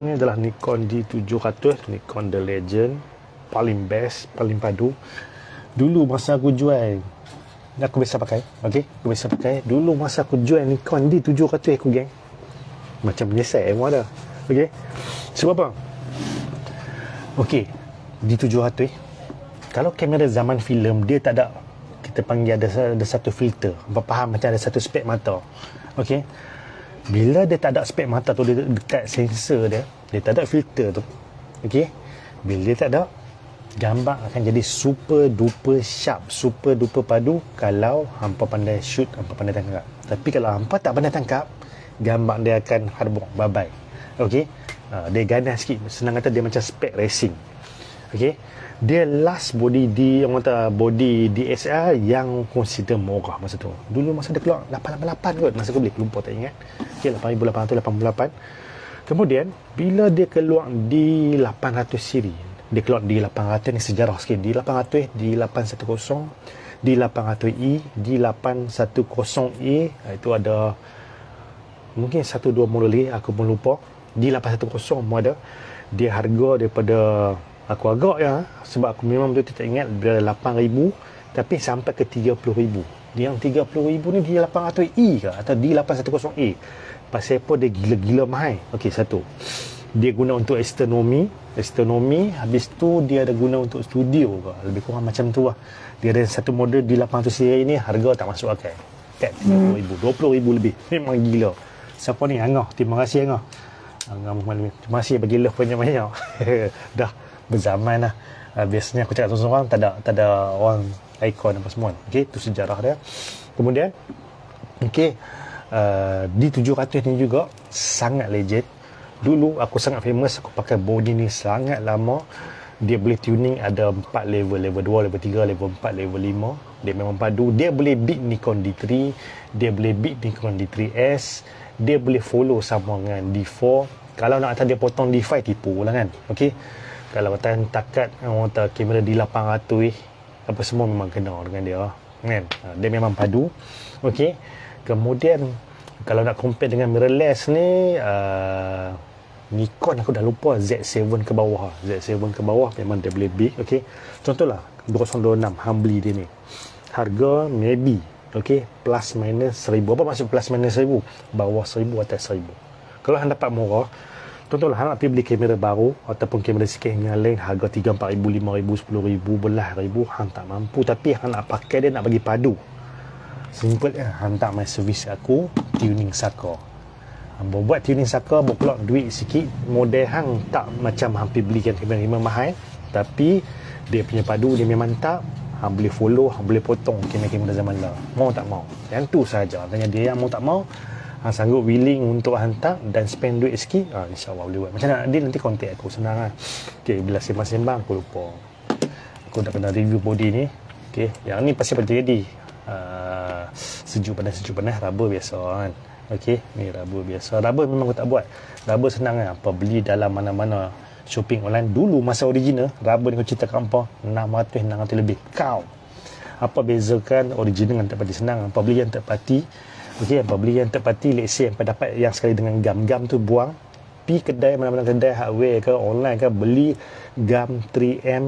Ini adalah Nikon D700, Nikon The Legend, paling best, paling padu. Dulu masa aku jual, aku biasa pakai, okey, aku biasa pakai. Dulu masa aku jual Nikon D700 aku geng, macam menyesal semua dah, okey. Sebab apa? Okey, D700, kalau kamera zaman filem dia tak ada, kita panggil ada satu filter. Apa faham macam ada satu spek mata, okey. Bila dia tak ada spek mata tu, dia dekat sensor dia tak ada filter tu, okey. Bila dia tak ada, gambar akan jadi super duper sharp, super duper padu kalau hampa pandai shoot, hampa pandai tangkap. Tapi kalau hampa tak pandai tangkap, gambar dia akan harbok, bye-bye, okey. Dia ganas sikit, senang kata dia macam spek racing, okey. Dia last body body DSLR yang consider murah masa tu. Dulu masa dia keluar 888 kot, masa aku beli, lupa tak ingat. Okey, 8888. Kemudian bila dia keluar di 800 siri, dia keluar di 800 ni sejarah sikit. Di 800, di 810, di 800E, di 810E, itu ada mungkin 1-2 model lagi, aku pun lupa. Di 810 pun ada. Dia harga daripada, aku agak ya, sebab aku memang betul tak ingat, dia 8,000 tapi sampai ke 30,000. Yang 30,000 ni di 800E ke atau di 810E? Pasal apa dia gila-gila mahal? Okey, satu, dia guna untuk astronomy, habis tu dia ada guna untuk studio ke, lebih kurang macam tu lah. Dia ada satu model di 800 seri ni, harga tak masuk akal, kat 30,000, 20,000 lebih. Memang gila. Siapa ni? Angah. Terima kasih Angah. Terima kasih bagi love banyak-banyak. Dah berzaman lah. Biasanya aku cakap seorang, tak ada orang ikon apa semua. Okey, tu sejarah dia. Kemudian okey, D700 ni juga sangat legend. Dulu aku sangat famous, aku pakai body ni sangat lama. Dia boleh tuning, ada 4 level, level 2, level 3, level 4, level 5. Dia memang padu. Dia boleh beat Nikon D3, dia boleh beat Nikon D3S, dia boleh follow sama dengan D4. Kalau nak kata dia potong D5, tipu lah kan. Okey, kalau kata takat orang kata kamera D800 apa semua memang kena dengan dia kan. Dia memang padu. Okey, kemudian kalau nak compare dengan mirrorless ni, Nikon aku dah lupa, Z7 ke bawah. Z7 ke bawah memang dia boleh beat. Okey, contohlah 2026 Humbly dia ni, harga maybe okey plus minus 1,000. Apa maksud plus minus 1,000? Bawah 1,000 atas 1,000. Kalau hang dapat murah, contohlah hang nak pergi beli kamera baru ataupun kamera second yang lain, harga 3, 4,000, 5,000, 10,000, belah ribu, hang tak mampu, tapi hang nak pakai dia, nak bagi padu, simple je, hantar my service aku, tuning saka. Hang buat tuning saka, berkeluar duit sikit, model hang tak macam hampir belikan kamera memang mahal, tapi dia punya padu dia memang mantap. Hang boleh follow, hang boleh potong kamera-kamera zaman lah. Mau tak mau, yang tu saja. Tanya dia yang mau tak mau, hang sanggup willing untuk hantar dan spend duit sikit, insyaAllah boleh buat. Macam nak dia nanti kontak aku, senang lah. Okay, bila sembang-sembang aku lupa, aku dah kena review body ni. Okay, yang ni pasti pada jadi sejuk panas rubber biasa kan. Okey, ni rubber biasa. Rubber memang aku tak buat. Rubber senang kan, apa beli dalam mana-mana shopping online. Dulu masa original rubber ni aku cerita kat hampa 600 lebih. Kau apa bezakan original dengan third party? Senang, apa beli yang third party. Okey, apa beli yang third party, let's say apa dapat yang sekali dengan gam tu buang, pi kedai mana-mana kedai hardware ke online ke, beli gam 3M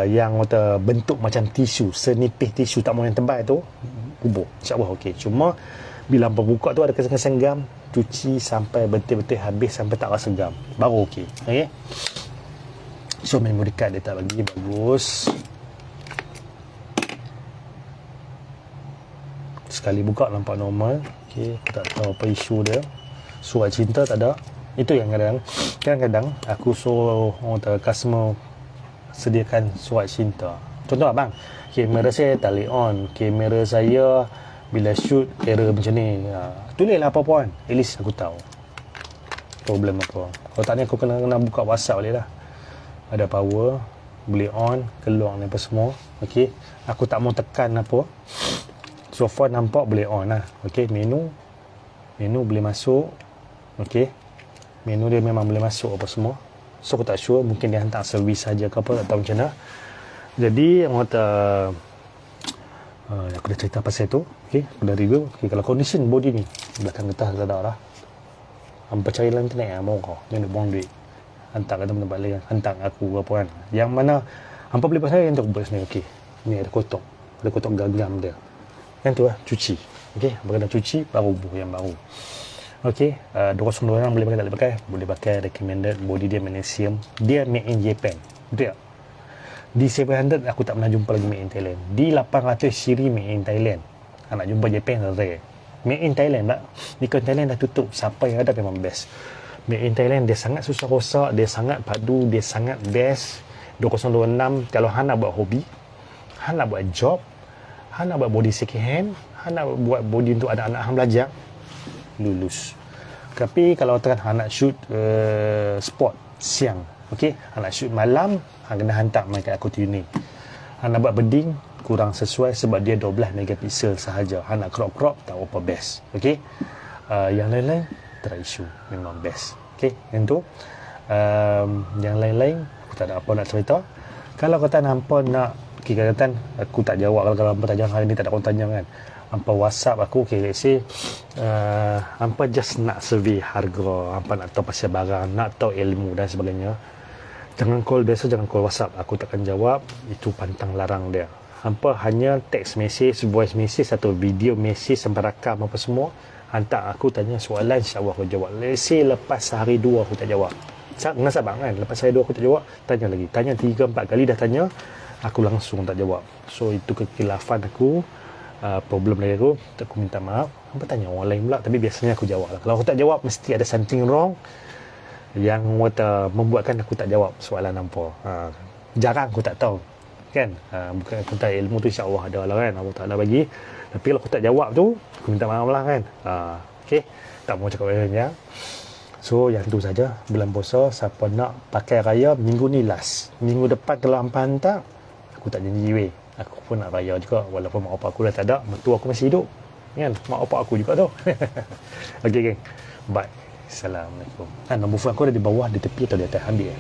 yang bentuk macam tisu, senipis tisu, tak mau yang tebal tu, kubur, insyaAllah okey. Cuma bila hampa buka tu ada kesan-kesan gam, cuci sampai betul-betul habis, sampai tak rasa gam, baru okey. Okey, so memory card dia tak bagi, bagus. Sekali buka nampak normal. Okey, tak tahu apa isu dia. Surat cinta tak ada. Itu yang kadang-kadang aku suruh orang customer sediakan surat cinta. Contoh abang, kamera saya tak boleh on, kamera saya bila shoot error macam ni, tulislah apa pun, at least aku tahu problem apa. Kalau tak ni aku kena buka WhatsApp balik lah, ada power, boleh on, keluar ni apa semua. Okey, aku tak mau tekan apa, so far nampak boleh on lah. Okey, menu boleh masuk. Okey, menu dia memang boleh masuk apa semua. So aku tak sure, mungkin dia hantar servis saja ke apa, tak tahu macam mana. Jadi orang kata aku dah cerita pasal tu. Okey, aku dah review. Okey, kalau condition body ni belakang getah tak ada lah. Hampa cari dalam internet lah, mau kau yang nak buang duit, hantar ke teman-teman lain, hantar aku ke apa kan, yang mana hampa boleh buat saya yang tu buat sebenarnya. Okey, ni ada kotak gagam dia, yang tu lah cuci. Okey, hampa kena cuci baru buh yang baru. Okey, 2026 boleh pakai tak boleh pakai? Boleh pakai, recommended. Body dia magnesium, dia made in Japan, betul tak? Di 700 aku tak pernah jumpa lagi made in Thailand. Di 800 siri made in Thailand. Nak jumpa Japan rare. Made in Thailand tak? Nikon Thailand dah tutup. Siapa yang ada memang best. Made in Thailand dia sangat susah rosak, dia sangat padu, dia sangat best. 2026 kalau Han nak buat hobi, Han nak buat job, Han nak buat body second hand, Han nak buat body untuk anak-anak Han belajar, lulus. Tapi kalau tekan Han nak shoot sport siang, okey, Han nak shoot malam, Han kena hantar main kat aku tuning. Han nak buat bedding kurang sesuai sebab dia 12 megapiksel sahaja. Han nak crop tak apa best. Okey. Yang lain-lain terisu memang best. Okey, yang tu. Yang lain-lain aku tak ada apa nak cerita. Kalau kata hampa nak kira-kira aku tak jawab, kalau hampa tak jawab hari ni tak ada orang tanya kan. Hampa WhatsApp aku, okay, let's say hampa just nak survey harga, hampa nak tahu pasal barang, nak tahu ilmu dan sebagainya. Jangan call biasa, jangan call WhatsApp. Aku takkan jawab, itu pantang larang dia. Hampa hanya text message, voice message atau video message sampai rakam apa semua. Hantar aku tanya soalan, insyaAllah aku jawab. Let's say lepas sehari dua aku tak jawab. Dengan sabar kan, lepas sehari dua aku tak jawab, tanya lagi. Tanya 3-4 kali dah tanya, aku langsung tak jawab. So itu kekilafan aku, problem dari aku minta maaf. Hampa tanya orang lain pula, tapi biasanya aku jawab lah. Kalau aku tak jawab, mesti ada something wrong yang membuatkan aku tak jawab soalan hampa. Jarang aku tak tahu kan, bukan aku tak ilmu tu insya-Allah ada lah kan, Allah Taala bagi. Tapi kalau aku tak jawab tu, aku minta maaf lah kan. Okey, tak mau cakap banyak. So yang tu saja, bulan puasa siapa nak pakai raya minggu ni last. Minggu depan kalau hampa hantar, aku tak janji weh, aku pun nak raya juga walaupun mak opak aku dah tak ada, mertua aku masih hidup kan, mak opak aku juga tu. Okey geng, bye. Assalamualaikum. Nombor phone aku ada di bawah, di tepi atau di atas, ambil